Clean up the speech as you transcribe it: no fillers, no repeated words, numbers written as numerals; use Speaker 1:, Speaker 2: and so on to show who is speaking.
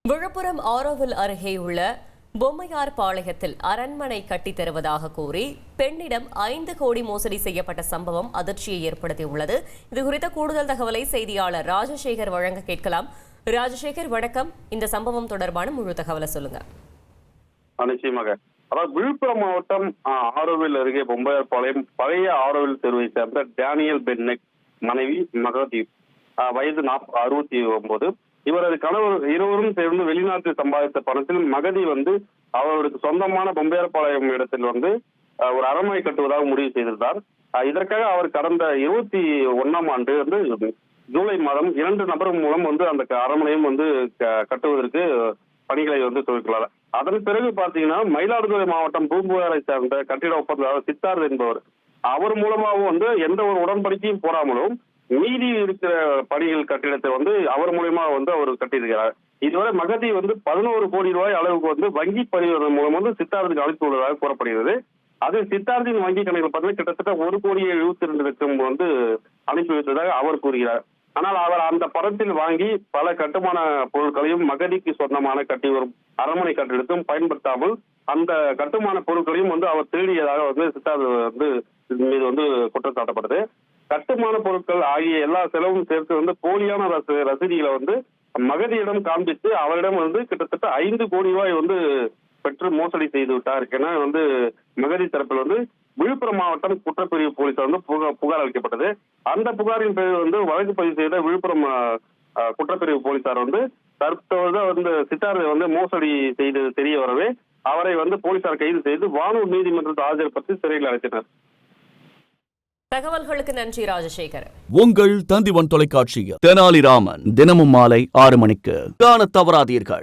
Speaker 1: விழுப்புரம் ஆரோவில் அருகேயுள்ள பொம்மையார் பாளையத்தில் அரண்மனை கட்டித் தருவதாக கூறி பெண்ணிடம் 5 கோடி மோசடி செய்யப்பட்ட சம்பவம் அதிர்ச்சியை ஏற்படுத்தியுள்ளது. இதுகுறித்த கூடுதல் தகவலை செய்தியாளர் ராஜசேகர் வழங்க கேட்கலாம். ராஜசேகர், வணக்கம். இந்த சம்பவம் தொடர்பான முழு தகவலை சொல்லுங்க.
Speaker 2: நிச்சயமாக. அதாவது விழுப்புரம் மாவட்டம் ஆரோவில் அருகே பொம்மையார் பாளையம் பழைய ஆரோவில் தெருவை சேர்ந்த டேனியல் பென்னெட் மனைவி மகதி, வயது 69. இவரது கணவர் இருவரும் சேர்ந்து வெளிநாட்டில் சம்பாதித்த பணத்தில் மகதி அவருக்கு சொந்தமான பொம்மையார்பாளையம் இடத்தில் ஒரு அரண்மனை கட்டுவதாக முடிவு செய்திருந்தார். இதற்காக அவர் கடந்த 21ஆம் ஆண்டு ஜூலை மாதம் 2 நபர் மூலம் அந்த அரண்மனையும் கட்டுவதற்கு பணிகளை துவக்கினார். அதன் பிறகு பாத்தீங்கன்னா மயிலாடுதுறை மாவட்டம் பூம்புகாரை சார்ந்த கட்டிட ஒப்பந்ததாரர் சித்தார்த் என்பவர், அவர் மூலமாகவும் எந்த ஒரு உடன்படிக்கையும் போடாமலும் மீதி இருக்கிற பணிகள் கட்டிடத்தை அவர் மூலமா அவர் கட்டியிருக்கிறார். இதுவரை மகதி 11 கோடி ரூபாய் அளவுக்கு வங்கி பரிவர்த்தனை மூலம் சித்தார்த்துக்கு அளித்து உள்ளதாக கூறப்படுகிறது. அது சித்தார்த்தின் வங்கி கணக்கில் பார்த்தீங்கன்னா கிட்டத்தட்ட 1,72,00,000 அனுப்பி வைத்ததாக அவர் கூறுகிறார். ஆனால் அவர் அந்த பணத்தில் வாங்கி பல கட்டுமான பொருட்களையும் மகதிக்கு சொந்தமான கட்டி வரும் அரண்மனை கட்டிடத்தையும் பயன்படுத்தாமல் அந்த கட்டுமான பொருட்களையும் அவர் திருடியதாக சித்தார்த் மீது குற்றம் சாட்டப்படுது. கட்டுமான பொருட்கள் ஆகிய எல்லா செலவும் சேர்த்து போலியான ரசீதிகளை மகதியிடம் காண்பித்து அவரிடம் கிட்டத்தட்ட 5 கோடி ரூபாய் பெற்று மோசடி செய்து விட்டார் என மகதி தரப்பில் விழுப்புரம் மாவட்டம் குற்றப்பிரிவு போலீசார் புகார் அளிக்கப்பட்டது. அந்த புகாரின் பேரில் வழக்கு பதிவு செய்த விழுப்புரம் குற்றப்பிரிவு போலீசார் தற்போது சித்தார்த்தை மோசடி செய்தது தெரிய வரவே அவரை போலீசார் கைது செய்து வானூர் நீதிமன்றத்தில் ஆஜர்படுத்தி சிறையில் அடைத்தனர்.
Speaker 1: தகவல்களுக்கு நன்றி ராஜசேகர்.
Speaker 3: உங்கள் தந்திவன் தொலைக்காட்சியில் தெனாலிராமன் தினமும் மாலை 6 மணிக்கு காண தவறாதீர்கள்.